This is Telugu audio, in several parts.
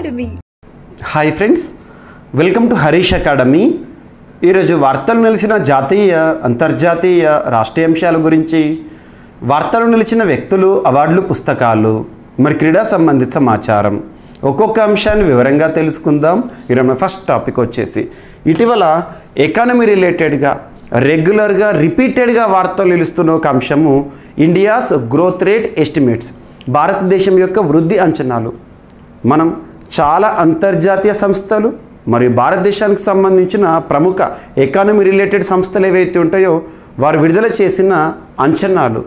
Academy. Hi friends, welcome to Harish academy. ఈరోజు వార్తలు నిలిచిన జాతీయ అంతర్జాతీయ రాష్ట్రీయ అంశాల గురించి, వార్తలు నిలిచిన వ్యక్తులు, అవార్డులు, పుస్తకాలు, మరి క్రీడా సంబంధిత సమాచారం, ఒక్కొక్క అంశాన్ని వివరంగా తెలుసుకుందాం. ఈరోజు ఫస్ట్ టాపిక్ వచ్చేసి ఇటీవల ఎకానమీ రిలేటెడ్గా రెగ్యులర్గా రిపీటెడ్గా వార్తలు నిలుస్తున్న ఒక అంశము ఇండియాస్ గ్రోత్ రేట్ ఎస్టిమేట్స్, భారతదేశం యొక్క వృద్ధి అంచనాలు. మనం చాలా అంతర్జాతీయ సంస్థలు మరియు భారతదేశానికి సంబంధించిన ప్రముఖ ఎకానమీ రిలేటెడ్ సంస్థలు ఏవైతే ఉంటాయో వారు విడుదల చేసిన అంచనాలు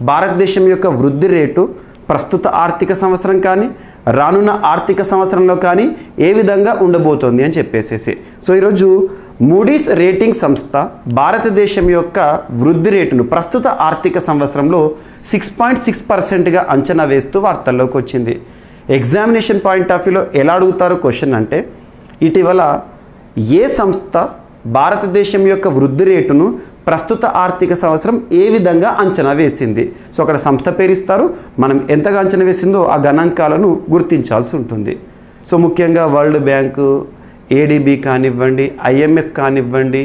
భారతదేశం యొక్క వృద్ధి రేటు ప్రస్తుత ఆర్థిక సంవత్సరం కానీ రానున్న ఆర్థిక సంవత్సరంలో కానీ ఏ విధంగా ఉండబోతోంది అని చెప్పేసేసి. సో ఈరోజు మూడీస్ రేటింగ్ సంస్థ భారతదేశం యొక్క వృద్ధి రేటును ప్రస్తుత ఆర్థిక సంవత్సరంలో 6.6%గా అంచనా వేస్తూ వార్తల్లోకి వచ్చింది. ఎగ్జామినేషన్ పాయింట్ ఆఫ్ వ్యూలో ఎలా అడుగుతారో క్వశ్చన్ అంటే, ఇటీవల ఏ సంస్థ భారతదేశం యొక్క వృద్ధి రేటును ప్రస్తుత ఆర్థిక సంవత్సరం ఏ విధంగా అంచనా వేసింది? సో అక్కడ సంస్థ పేరు ఇస్తారు, మనం ఎంతగా అంచనా వేసిందో ఆ గణాంకాలను గుర్తించాల్సి ఉంటుంది. సో ముఖ్యంగా వరల్డ్ బ్యాంకు, ఏడీబీ కానివ్వండి, ఐఎంఎఫ్ కానివ్వండి,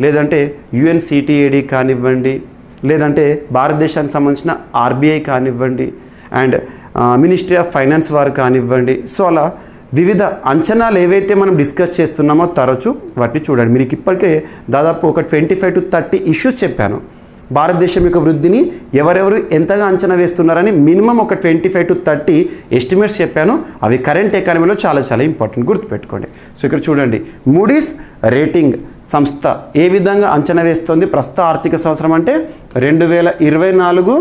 లేదంటే యుఎన్సిటిఏడి కానివ్వండి, లేదంటే భారతదేశానికి సంబంధించిన ఆర్బీఐ కానివ్వండి, అండ్ మినిస్ట్రీ ఆఫ్ ఫైనాన్స్ వారు కానివ్వండి. సో అలా వివిధ అంచనాలు ఏవైతే మనం డిస్కస్ చేస్తున్నామో తరచు వాటిని చూడండి. మీకు ఇప్పటికే దాదాపు ఒక 25 to 30 ఇష్యూస్ చెప్పాను. భారతదేశం యొక్క వృద్ధిని ఎవరెవరు ఎంతగా అంచనా వేస్తున్నారని మినిమం ఒక 25 to 30 ఎస్టిమేట్స్ చెప్పాను. అవి కరెంట్ ఎకానమీలో చాలా చాలా ఇంపార్టెంట్, గుర్తుపెట్టుకోండి. సో ఇక్కడ చూడండి, మూడీస్ రేటింగ్ సంస్థ ఏ విధంగా అంచనా వేస్తుంది ప్రస్తుత ఆర్థిక సంవత్సరం అంటే 2024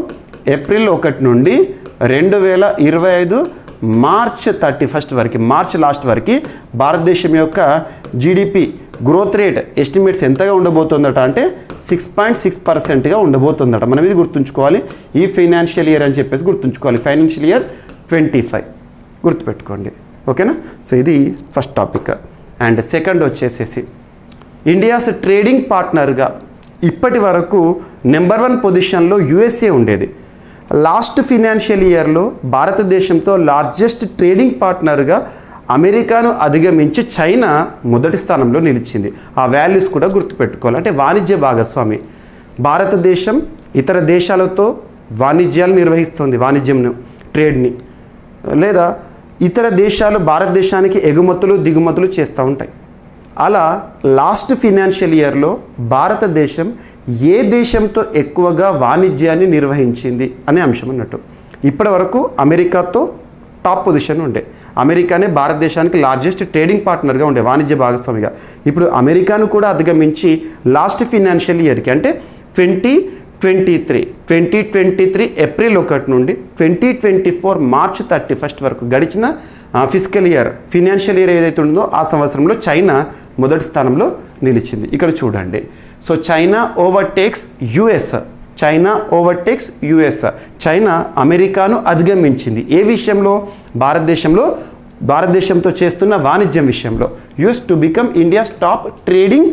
ఏప్రిల్ 1 నుండి 2025 మార్చ్ 31 వరకు, మార్చ్ లాస్ట్ వరకు భారతదేశం యొక్క జీడిపి గ్రోత్ రేట్ ఎస్టిమేట్స్ ఎంతగా ఉండబోతుందట అంటే 6.6%గా ఉండబోతుందట. మనం ఇది గుర్తుంచుకోవాలి. ఈ ఫైనాన్షియల్ ఇయర్ అని చెప్పేసి గుర్తుంచుకోవాలి, ఫైనాన్షియల్ ఇయర్ 25 గుర్తుపెట్టుకోండి. ఓకేనా? సో ఇది ఫస్ట్ టాపిక్. అండ్ సెకండ్ వచ్చేసేసి ఇండియాస్ ట్రేడింగ్ పార్ట్నర్గా ఇప్పటి వరకు నెంబర్ 1 పొజిషన్లో యుఎస్ఏ ఉండేది. లాస్ట్ ఫినాన్షియల్ ఇయర్లో భారతదేశంతో లార్జెస్ట్ ట్రేడింగ్ పార్ట్నర్గా అమెరికాను అధిగమించి చైనా మొదటి స్థానంలో నిలిచింది. ఆ వాల్యూస్ కూడా గుర్తుపెట్టుకోవాలి. అంటే వాణిజ్య భాగస్వామి, భారతదేశం ఇతర దేశాలతో వాణిజ్యాలు నిర్వహిస్తుంది, వాణిజ్యంను, ట్రేడ్ని, లేదా ఇతర దేశాలు భారతదేశానికి ఎగుమతులు దిగుమతులు చేస్తూ ఉంటాయి. అలా లాస్ట్ ఫినాన్షియల్ ఇయర్లో భారతదేశం ఏ దేశంతో ఎక్కువగా వాణిజ్యాన్ని నిర్వహించింది అనే అంశం అన్నట్టు. ఇప్పటి వరకు అమెరికాతో టాప్ పొజిషన్ ఉండే, అమెరికానే భారతదేశానికి లార్జెస్ట్ ట్రేడింగ్ పార్ట్నర్గా ఉండే, వాణిజ్య భాగస్వామిగా. ఇప్పుడు అమెరికాను కూడా అధిగమించి లాస్ట్ ఫినాన్షియల్ ఇయర్కి అంటే 2023 ఏప్రిల్ 1 నుండి 2024 మార్చ్ 31 వరకు గడిచిన ఫిజికల్ ఇయర్, ఫినాన్షియల్ ఇయర్ ఏదైతే ఉందో ఆ సంవత్సరంలో చైనా మొదటి స్థానంలో నిలిచింది. ఇక్కడ చూడండి. So China overtakes US, China overtakes US, China అమెరికాను అధిగమించింది. ఏ విషయంలో? భారతదేశంతో చేస్తున్న వాణిజ్యం విషయంలో. US to become India's top trading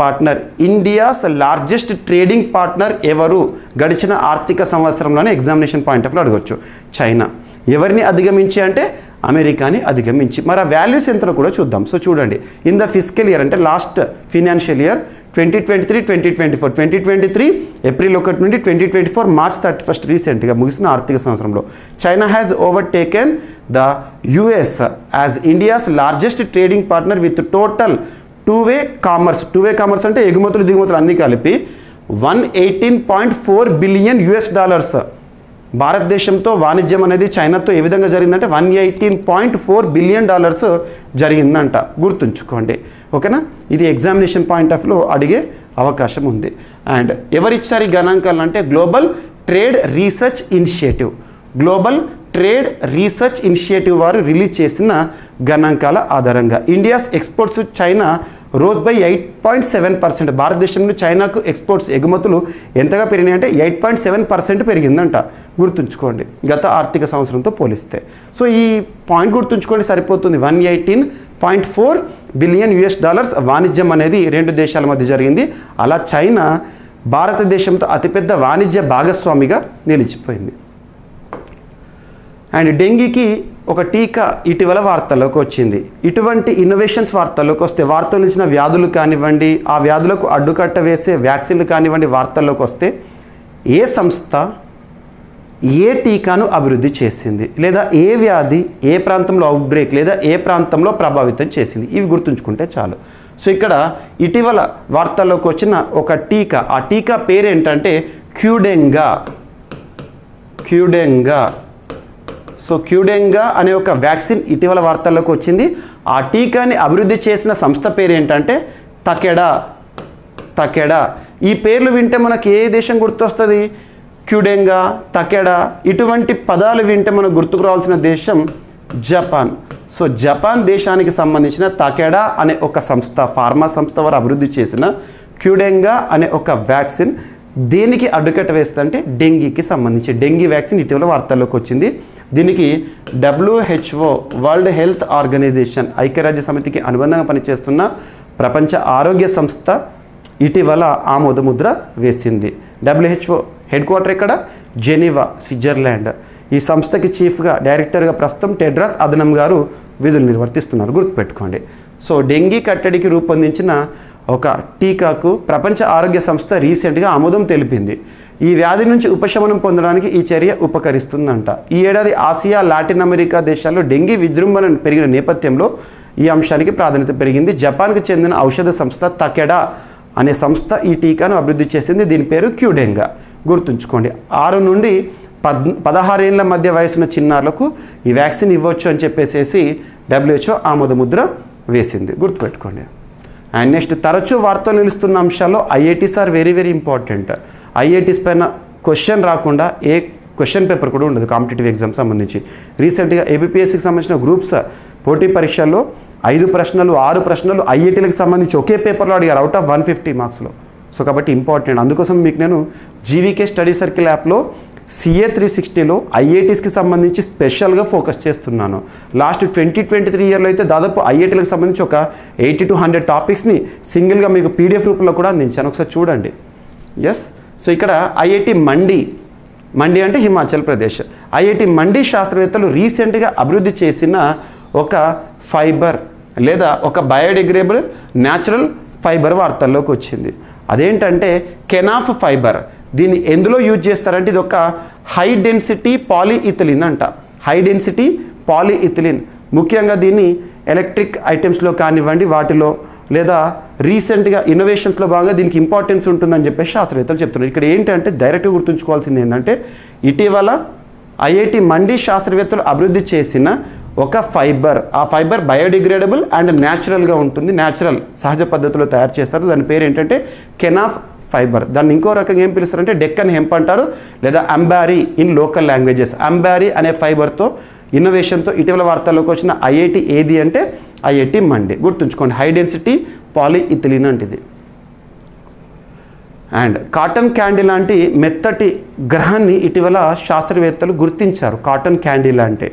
partner. India's largest trading partner ఎవరు గడిచిన ఆర్థిక సంవత్సరంలోనే ఎగ్జామినేషన్ పాయింట్ ఆఫ్ వ్యూలో అడగవచ్చు. చైనా. ఎవరిని అధిగమించి అంటే అమెరికాని అధిగమించి. మరి ఆ వాల్యూస్ ఎంతలో కూడా చూద్దాం. సో చూడండి, ఇన్ ద ఫిజికల్ ఇయర్ అంటే లాస్ట్ ఫినాన్షియల్ ఇయర్ 2023 ఏప్రిల్ 1 నుండి 2024 మార్చ్ 31 రీసెంట్గా ముగిసిన ఆర్థిక సంవత్సరంలో China has overtaken the US as India's largest trading partner with total two way commerce అంటే ఎగుమతులు దిగుమతులు అన్నీ కలిపి $118.4 బిలియన్. భారతదేశంతో వాణిజ్యం అనేది చైనాతో ఏ విధంగా జరిగిందంటే $118.4 బిలియన్ జరిగిందంట, గుర్తుంచుకోండి. ఓకేనా? ఇది ఎగ్జామినేషన్ పాయింట్ ఆఫ్ వ్యూలో అడిగే అవకాశం ఉంది. అండ్ ఎవరిచ్చారు ఈ గణాంకాలు అంటే గ్లోబల్ ట్రేడ్ రీసెర్చ్ ఇనిషియేటివ్ వారు రిలీజ్ చేసిన గణాంకాల ఆధారంగా India's exports China rose by 8.7%. భారతదేశంలో చైనాకు ఎక్స్పోర్ట్స్ ఎగుమతులు ఎంతగా పెరిగినాయంటే 8.7% పెరిగిందంట, గుర్తుంచుకోండి, గత ఆర్థిక సంవత్సరంతో పోలిస్తే. సో ఈ పాయింట్ గుర్తుంచుకోండి సరిపోతుంది. $118.4 బిలియన్ వాణిజ్యం అనేది రెండు దేశాల మధ్య జరిగింది. అలా చైనా భారతదేశంతో అతిపెద్ద వాణిజ్య భాగస్వామిగా నిలిచిపోయింది. అండ్ డెంగీకి ఒక టీకా ఇటీవల వార్తల్లోకి వచ్చింది. ఇటువంటి ఇన్నోవేషన్స్ వార్తల్లోకి వస్తే, వార్తలు ఇచ్చిన వ్యాధులు కానివ్వండి, ఆ వ్యాధులకు అడ్డుకట్ట వేసే వ్యాక్సిన్లు కానివ్వండి వార్తల్లోకి వస్తే, ఏ సంస్థ ఏ టీకాను అభివృద్ధి చేసింది, లేదా ఏ వ్యాధి ఏ ప్రాంతంలో అవుట్బ్రేక్ లేదా ఏ ప్రాంతంలో ప్రభావితం చేసింది, ఇవి గుర్తుంచుకుంటే చాలు. సో ఇక్కడ ఇటీవల వార్తల్లోకి వచ్చిన ఒక టీకా, ఆ టీకా పేరు ఏంటంటే క్యూడెంగా. సో క్యూడెంగా అనే ఒక వ్యాక్సిన్ ఇటీవల వార్తల్లోకి వచ్చింది. ఆ టీకాని అభివృద్ధి చేసిన సంస్థ పేరు ఏంటంటే తకెడా. ఈ పేర్లు వింటే మనకి ఏ దేశం గుర్తొస్తుంది? క్యూడెంగా, తకెడా, ఇటువంటి పదాలు వింటే మనకు గుర్తుకు రావాల్సిన దేశం జపాన్. సో జపాన్ దేశానికి సంబంధించిన తకెడా అనే ఒక సంస్థ, ఫార్మా సంస్థ వారు అభివృద్ధి చేసిన క్యూడెంగా అనే ఒక వ్యాక్సిన్ దేనికి అడ్డుకట్ట వేస్తుందంటే డెంగీకి సంబంధించి డెంగీ వ్యాక్సిన్ ఇటీవల వార్తల్లోకి వచ్చింది. దీనికి WHO వరల్డ్ హెల్త్ ఆర్గనైజేషన్, ఐక్యరాజ్య సమితికి అనుబంధంగా పనిచేస్తున్న ప్రపంచ ఆరోగ్య సంస్థ ఇటీవల ఆమోద ముద్ర వేసింది. WHO హెడ్ క్వార్టర్ ఇక్కడ జెనీవా, స్విట్జర్లాండ్. ఈ సంస్థకి చీఫ్గా, డైరెక్టర్గా ప్రస్తుతం టెడ్రాస్ అదనం గారు విధులు నిర్వర్తిస్తున్నారు, గుర్తుపెట్టుకోండి. సో డెంగీ కట్టడికి రూపొందించిన ఒక టీకాకు ప్రపంచ ఆరోగ్య సంస్థ రీసెంట్గా ఆమోదం తెలిపింది. ఈ వ్యాధి నుంచి ఉపశమనం పొందడానికి ఈ చర్య ఉపకరిస్తుందంట. ఈ ఏడాది ఆసియా, లాటిన్ అమెరికా దేశాల్లో డెంగీ విజృంభణ పెరిగిన నేపథ్యంలో ఈ అంశానికి ప్రాధాన్యత పెరిగింది. జపాన్కు చెందిన ఔషధ సంస్థ తకెడా అనే సంస్థ ఈ టీకాను అభివృద్ధి చేసింది. దీని పేరు క్యూడెంగా, గుర్తుంచుకోండి. 6 నుండి 16 ఏళ్ల మధ్య వయసున్న చిన్నారులకు ఈ వ్యాక్సిన్ ఇవ్వచ్చు అని చెప్పేసి WHO ఆమోద ముద్ర వేసింది, గుర్తుపెట్టుకోండి. అండ్ నెక్స్ట్, తరచూ వార్తలు నిలుస్తున్న అంశాల్లో IITs are very very important. IITs పైన క్వశ్చన్ రాకుండా ఏ క్వశ్చన్ పేపర్ కూడా ఉండదు కాంపిటేటివ్ ఎగ్జామ్ సంబంధించి. రీసెంట్గా ABPSCకి సంబంధించిన గ్రూప్స్ పోటీ పరీక్షల్లో 5 ప్రశ్నలు 6 ప్రశ్నలు IITలకు సంబంధించి ఒకే పేపర్లో అడిగారు, అవుట్ ఆఫ్ 150 మార్క్స్లో. సో కాబట్టి ఇంపార్టెంట్. అందుకోసం మీకు నేను GVK స్టడీ సర్కిల్ యాప్లో CA 360లో IITస్కి సంబంధించి స్పెషల్గా ఫోకస్ చేస్తున్నాను. లాస్ట్ 2023 ఇయర్లో అయితే దాదాపు IITలకు సంబంధించి ఒక 80 to 100 టాపిక్స్ని సింగిల్గా మీకు PDF రూపంలో కూడా అందించాను, ఒకసారి చూడండి. ఎస్. సో ఇక్కడ IIT మండి అంటే హిమాచల్ ప్రదేశ్. IIT మండి శాస్త్రవేత్తలు రీసెంట్గా అభివృద్ధి చేసిన ఒక ఫైబర్ లేదా ఒక బయోడిగ్రేడబుల్ న్యాచురల్ ఫైబర్ వార్తల్లోకి వచ్చింది. అదేంటంటే కెనాఫ్ ఫైబర్. దీన్ని ఎందులో యూజ్ చేస్తారంటే ఇది ఒక హై డెన్సిటీ పాలీఇథిలిన్ అంట. High density పాలీఇథిలిన్. ముఖ్యంగా దీన్ని ఎలక్ట్రిక్ ఐటమ్స్లో కానివ్వండి వాటిలో, లేదా రీసెంట్గా ఇన్నోవేషన్స్లో భాగంగా దీనికి ఇంపార్టెన్స్ ఉంటుందని చెప్పేసి శాస్త్రవేత్తలు చెప్తున్నారు. ఇక్కడ ఏంటంటే డైరెక్ట్గా గుర్తుంచుకోవాల్సింది ఏంటంటే ఇటీవల IIT మండి శాస్త్రవేత్తలు అభివృద్ధి చేసిన ఒక ఫైబర్, ఆ ఫైబర్ బయోడిగ్రేడబుల్ అండ్ న్యాచురల్గా ఉంటుంది, న్యాచురల్ సహజ పద్ధతిలో తయారు చేస్తారు. దాని పేరు ఏంటంటే కెనాఫ్ ఫైబర్. దాన్ని ఇంకో రకంగా ఏం పిలుస్తారంటే డెక్కన్ హెంప్ అంటారు, లేదా అంబారీ ఇన్ లోకల్ లాంగ్వేజెస్. అంబారీ అనే ఫైబర్తో ఇన్నోవేషన్తో ఇటీవల వార్తల్లోకి వచ్చిన IIT ఏది అంటే IIT మండి, గుర్తుంచుకోండి. హై డెన్సిటీ పాలీఇథిలిన్ అంటే ఇది. అండ్ కాటన్ క్యాండీ లాంటి మెత్తటి గ్రహాన్ని ఇటీవల శాస్త్రవేత్తలు గుర్తించారు. కాటన్ క్యాండీలా అంటే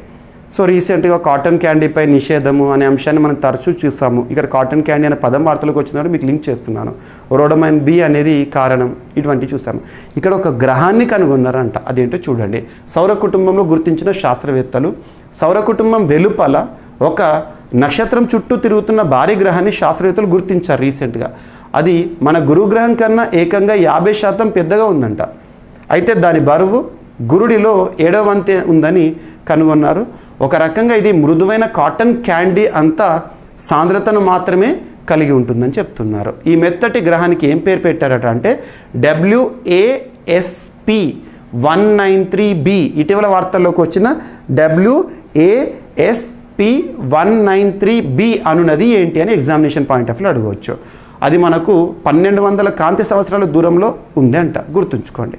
సో రీసెంట్గా కాటన్ క్యాండీపై నిషేధము అనే అంశాన్ని మనం తరచూ చూసాము. ఇక్కడ కాటన్ క్యాండీ అనే పదం వార్తలకు వచ్చినప్పుడు మీకు లింక్ చేస్తున్నాను. రోడమైన్ B అనేది కారణం, ఇటువంటివి చూసాము. ఇక్కడ ఒక గ్రహాన్ని కనుగొన్నారంట, అదేంటో చూడండి. సౌర కుటుంబంలో గుర్తించిన శాస్త్రవేత్తలు సౌర కుటుంబం వెలుపల ఒక నక్షత్రం చుట్టూ తిరుగుతున్న భారీ గ్రహాన్ని శాస్త్రవేత్తలు గుర్తించారు రీసెంట్గా. అది మన గురుగ్రహం కన్నా ఏకంగా 50% పెద్దగా ఉందంట. అయితే దాని బరువు గురుడిలో 7వ వంతు ఉందని కనుగొన్నారు. ఒక రకంగా ఇది మృదువైన కాటన్ క్యాండీ అంతా సాంద్రతను మాత్రమే కలిగి ఉంటుందని చెప్తున్నారు. ఈ మెత్తటి గ్రహానికి ఏం పేరు పెట్టారట అంటే WASP-193b. ఇటీవల వార్తల్లోకి వచ్చిన WASP-193b అనున్నది ఏంటి అని ఎగ్జామినేషన్ పాయింట్ ఆఫ్ వ్యూ అడగవచ్చు. అది మనకు 1200 కాంతి సంవత్సరాల దూరంలో ఉంది అంట, గుర్తుంచుకోండి.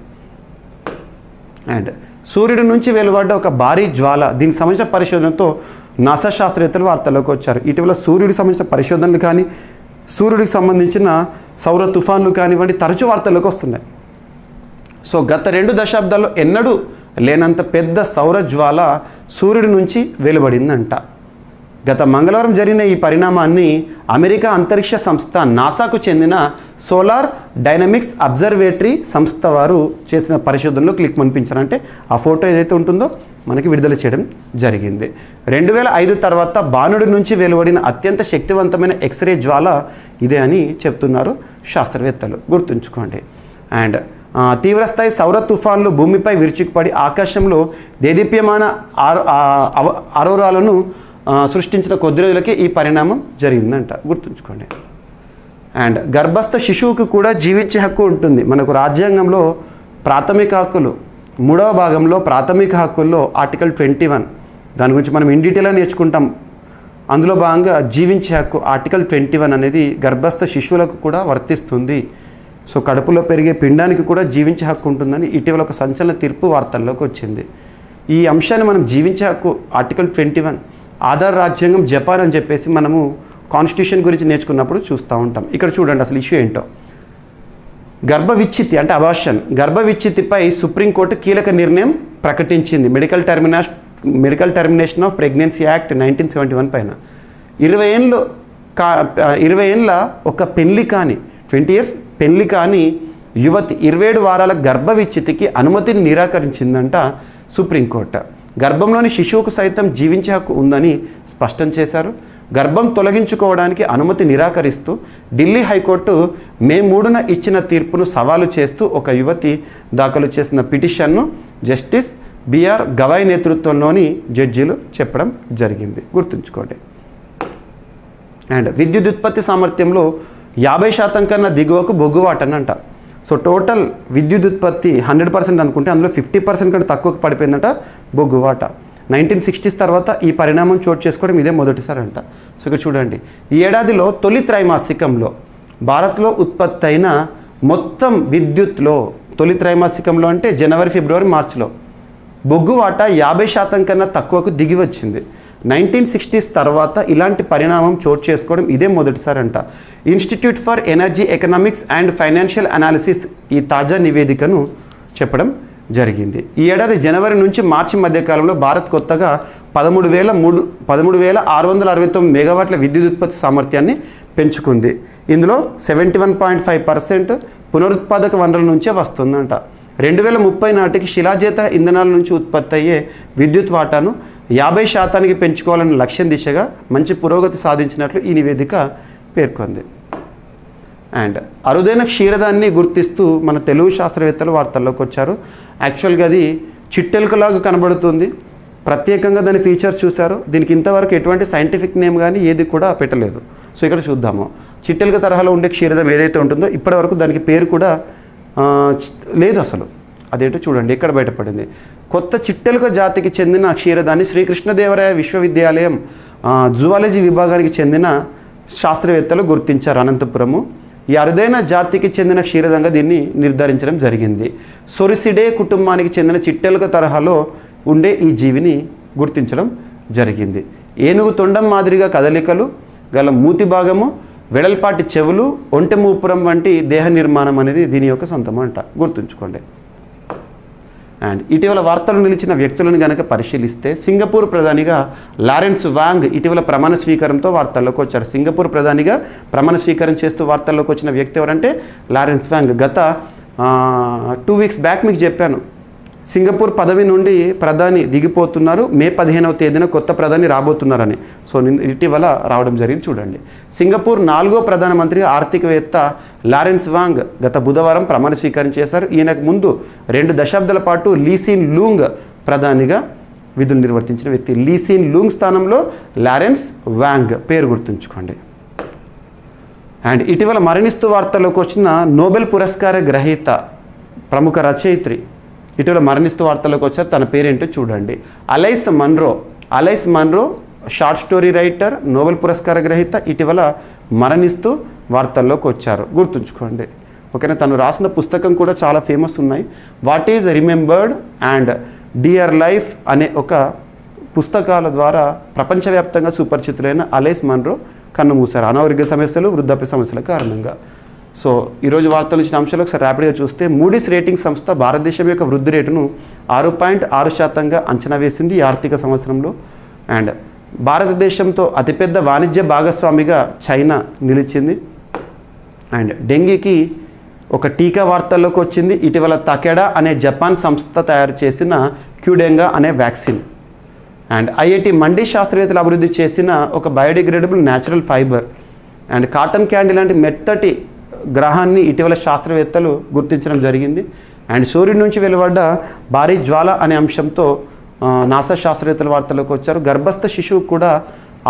అండ్ సూర్యుడి నుంచి వెలువడ్డ ఒక భారీ జ్వాల, దీనికి సంబంధించిన పరిశోధనతో నాసా శాస్త్రవేత్తలు వార్తల్లోకి వచ్చారు. ఇటీవల సూర్యుడికి సంబంధించిన పరిశోధనలు కానీ సూర్యుడికి సంబంధించిన సౌర తుఫాన్లు కానివ్వండి తరచూ వార్తల్లోకి వస్తున్నాయి. సో గత 2 దశాబ్దాల్లో ఎన్నడూ లేనంత పెద్ద సౌర జ్వాల సూర్యుడి నుంచి వెలువడిందంట. గత మంగళవారం జరిగిన ఈ పరిణామాన్ని అమెరికా అంతరిక్ష సంస్థ నాసాకు చెందిన సోలార్ డైనమిక్స్ అబ్జర్వేటరీ సంస్థ వారు చేసిన పరిశోధనలో క్లిక్ అనిపించారంటే ఆ ఫోటో ఏదైతే ఉంటుందో మనకి విడుదల చేయడం జరిగింది. 2005 తర్వాత బాణుడి నుంచి వెలువడిన అత్యంత శక్తివంతమైన ఎక్స్రే జ్వాల ఇదే అని చెప్తున్నారు శాస్త్రవేత్తలు, గుర్తుంచుకోండి. అండ్ తీవ్రస్థాయి సౌర తుఫాన్లు భూమిపై విరుచుకుపడి ఆకాశంలో దేదీప్యమాన అరోరాలను సృష్టించిన కొద్ది రోజులకే ఈ పరిణామం జరిగిందంట, గుర్తుంచుకోండి. అండ్ గర్భస్థ శిశువుకు కూడా జీవించే హక్కు ఉంటుంది. మనకు రాజ్యాంగంలో ప్రాథమిక హక్కులు 3వ భాగంలో ప్రాథమిక హక్కుల్లో ఆర్టికల్ 21, దాని గురించి మనం ఇన్ డీటెయిల్గా నేర్చుకుంటాం. అందులో భాగంగా జీవించే హక్కు ఆర్టికల్ 21 అనేది గర్భస్థ శిశువులకు కూడా వర్తిస్తుంది. సో కడుపులో పెరిగే పిండానికి కూడా జీవించే హక్కు ఉంటుందని ఇటీవల ఒక సంచలన తీర్పు వార్తల్లోకి వచ్చింది. ఈ అంశాన్ని మనం జీవించే హక్కు ఆర్టికల్ 21 ఆధార్ రాజ్యాంగం జపాన్ అని చెప్పేసి మనము కాన్స్టిట్యూషన్ గురించి నేర్చుకున్నప్పుడు చూస్తూ ఉంటాం. ఇక్కడ చూడండి అసలు ఇష్యూ ఏంటో. గర్భ విచ్ఛిత్తి అంటే అబార్షన్, గర్భ విచ్ఛిత్తిపై సుప్రీంకోర్టు కీలక నిర్ణయం ప్రకటించింది. Medical termination of pregnancy act 1971 పైన 20 ఏళ్ళ ఒక పెళ్లి కాని 20 ఇయర్స్ పెళ్లి కాని యువతి 27 వారాల గర్భ విచ్ఛిత్తికి అనుమతిని నిరాకరించిందంట సుప్రీంకోర్టు. గర్భంలోని శిశువుకు సైతం జీవించే హక్కు ఉందని స్పష్టం చేశారు. గర్భం తొలగించుకోవడానికి అనుమతి నిరాకరిస్తూ ఢిల్లీ హైకోర్టు మే 3న ఇచ్చిన తీర్పును సవాలు చేస్తూ ఒక యువతి దాఖలు చేసిన పిటిషన్ను జస్టిస్ బిఆర్ గవాయ్ నేతృత్వంలోని జడ్జీలు చెప్పడం జరిగింది, గుర్తుంచుకోండి. అండ్ విద్యుత్ ఉత్పత్తి సామర్థ్యంలో 50% కన్నా దిగువకు బొగ్గువాటనంట. సో టోటల్ విద్యుత్ ఉత్పత్తి 100% అనుకుంటే అందులో 50% కంటే తక్కువకు పడిపోయిందంట బొగ్గువాట. 1960s తర్వాత ఈ పరిణామం చోటు చేసుకోవడం ఇదే మొదటిసారి అంట. సో ఇక్కడ చూడండి, ఈ ఏడాదిలో తొలి త్రైమాసికంలో భారత్లో ఉత్పత్తి అయిన మొత్తం విద్యుత్లో తొలి త్రైమాసికంలో అంటే జనవరి, ఫిబ్రవరి, మార్చిలో బొగ్గు వాటా 50% కన్నా తక్కువకు దిగి వచ్చింది. 1960s తర్వాత ఇలాంటి పరిణామం చోటు చేసుకోవడం ఇదే మొదటిసారి అంట. Institute for energy economics and financial analysis ఈ తాజా నివేదికను చెప్పడం జరిగింది. ఈ ఏడాది జనవరి నుంచి మార్చి మధ్యకాలంలో భారత్ కొత్తగా 13,669 మెగావాట్ల విద్యుత్ ఉత్పత్తి సామర్థ్యాన్ని పెంచుకుంది. ఇందులో 71.5% పునరుత్పాదక వనరుల నుంచే వస్తుందంట. 2030 నాటికి శిలాజేత ఇంధనాల నుంచి ఉత్పత్తి అయ్యే విద్యుత్ వాటాను 50% పెంచుకోవాలన్న లక్ష్యం దిశగా మంచి పురోగతి సాధించినట్లు ఈ నివేదిక పేర్కొంది. అండ్ అరుదైన క్షీరదాన్ని గుర్తిస్తూ మన తెలుగు శాస్త్రవేత్తలు వార్తల్లోకి వచ్చారు. యాక్చువల్గా అది చిట్టెలుకలాగా కనబడుతుంది, ప్రత్యేకంగా దాని ఫీచర్స్ చూశారు. దీనికి ఇంతవరకు ఎటువంటి సైంటిఫిక్ నేమ్ కానీ ఏది కూడా పెట్టలేదు. సో ఇక్కడ చూద్దాము, చిట్టెలుక తరహాలో ఉండే క్షీరదం ఏదైతే ఉంటుందో ఇప్పటివరకు దానికి పేరు కూడా లేదు అసలు. అదేంటో చూడండి ఎక్కడ బయటపడింది. కొత్త చిట్టెలుక జాతికి చెందిన క్షీరదాన్ని శ్రీకృష్ణదేవరాయ విశ్వవిద్యాలయం జువాలజీ విభాగానికి చెందిన శాస్త్రవేత్తలు గుర్తించారు అనంతపురము. ఈ అరుదైన జాతికి చెందిన క్షీరదంగా దీన్ని నిర్ధారించడం జరిగింది. సొరిసిడే కుటుంబానికి చెందిన చిట్టెలుక తరహాలో ఉండే ఈ జీవిని గుర్తించడం జరిగింది. ఏనుగు తొండం మాదిరిగా కదలికలు గల మూతి భాగము, వెడల్పాటి చెవులు, ఒంటె మూపురం వంటి దేహ నిర్మాణం అనేది దీని యొక్క సొంతం అంట, గుర్తుంచుకోండి. అండ్ ఇటీవల వార్తలు నిలిచిన వ్యక్తులను కనుక పరిశీలిస్తే సింగపూర్ ప్రధానిగా లారెన్స్ వాంగ్ ఇటీవల ప్రమాణ స్వీకారంతో వార్తల్లోకి వచ్చారు. సింగపూర్ ప్రధానిగా ప్రమాణ స్వీకారం చేస్తూ వార్తల్లోకి వచ్చిన వ్యక్తి ఎవరంటే లారెన్స్ వాంగ్. గత 2 వీక్స్ బ్యాక్ మీకు చెప్పాను, సింగపూర్ పదవి నుండి ప్రధాని దిగిపోతున్నారు, మే 15వ తేదీన కొత్త ప్రధాని రాబోతున్నారని. సో ఇటీవల రావడం జరిగింది. చూడండి, సింగపూర్ 4వ ప్రధానమంత్రి ఆర్థికవేత్త లారెన్స్ వాంగ్ గత బుధవారం ప్రమాణ స్వీకారం చేశారు. ఈయనకు ముందు 2 దశాబ్దాల పాటు లీ సీన్ లూంగ్ ప్రధానిగా విధులు నిర్వర్తించిన వ్యక్తి. లీ సీన్ లూంగ్ స్థానంలో లారెన్స్ వాంగ్ పేరు గుర్తుంచుకోండి. అండ్ ఇటీవల మరణిస్తూ వార్తల్లోకి వచ్చిన నోబెల్ పురస్కార గ్రహీత ప్రముఖ రచయిత్రి ఇటీవల మరణిస్తూ వార్తల్లోకి వచ్చారు. తన పేరేంటో చూడండి, Alice Munro short story writer, Nobel పురస్కార గ్రహీత ఇటీవల మరణిస్తూ వార్తల్లోకి వచ్చారు, గుర్తుంచుకోండి. ఓకేనా, తను రాసిన పుస్తకం కూడా చాలా ఫేమస్ ఉన్నాయి. What is remembered and dear life అనే ఒక పుస్తకాల ద్వారా ప్రపంచవ్యాప్తంగా సుపరిచితులైన అలైస్ మన్రో కన్నుమూశారు అనారోగ్య సమస్యలు, వృద్ధాప్య సమస్యల కారణంగా. సో ఈరోజు వార్తలు ఇచ్చిన అంశాలు ఒకసారి ర్యాపిడ్గా చూస్తే, మూడీస్ రేటింగ్ సంస్థ భారతదేశం యొక్క వృద్ధి రేటును 6.6% అంచనా వేసింది ఈ ఆర్థిక సంవత్సరంలో. అండ్ భారతదేశంతో అతిపెద్ద వాణిజ్య భాగస్వామిగా చైనా నిలిచింది. అండ్ డెంగీకి ఒక టీకా వార్తల్లోకి వచ్చింది. ఇటీవల తకెడా అనే జపాన్ సంస్థ తయారు చేసిన క్యూడెంగా అనే వ్యాక్సిన్. అండ్ ఐఐటి మండి శాస్త్రవేత్తలు అభివృద్ధి చేసిన ఒక biodegradable natural fibre. And cotton candy లాంటి మెత్తటి గ్రహాన్ని ఇటీవల శాస్త్రవేత్తలు గుర్తించడం జరిగింది. అండ్ సూర్యుడి నుంచి వెలువడ్డ భారీ జ్వాల అనే అంశంతో నాసా శాస్త్రవేత్తల వార్తల్లోకి వచ్చారు. గర్భస్థ శిశువు కూడా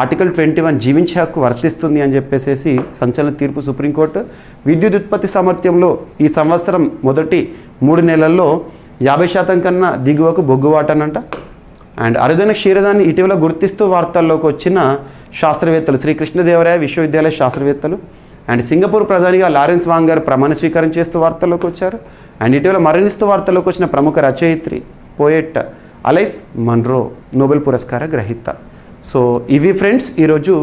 ఆర్టికల్ 21 జీవించే హక్కు వర్తిస్తుంది అని చెప్పేసి సంచలన తీర్పు సుప్రీంకోర్టు. విద్యుత్ ఉత్పత్తి సామర్థ్యంలో ఈ సంవత్సరం మొదటి 3 నెలల్లో 50% కన్నా దిగువకు బొగ్గువాటనంట. అండ్ అరుదైన క్షీరదాన్ని ఇటీవల గుర్తిస్తూ వార్తల్లోకి వచ్చిన శాస్త్రవేత్తలు శ్రీ కృష్ణదేవరాయ విశ్వవిద్యాలయ శాస్త్రవేత్తలు. అండ్ సింగపూర్ ప్రధానిగా లారెన్స్ వాంగ్ గారు ప్రమాణ స్వీకారం చేస్తూ వార్తల్లోకి వచ్చారు. అండ్ ఇటీవల మరణిస్తూ వార్తల్లోకి వచ్చిన ప్రముఖ రచయిత్రి పోయెట్ అలైస్ మన్రో నోబెల్ పురస్కార గ్రహీత. సో ఇవి ఫ్రెండ్స్ ఈరోజు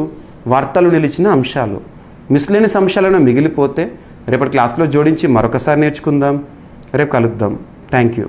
వార్తలు నిలిచిన అంశాలు. మిస్లేనియస్ అంశాలను మిగిలిపోతే రేపటి క్లాస్లో జోడించి మరొకసారి నేర్చుకుందాం. రేపు కలుద్దాం. Thank you.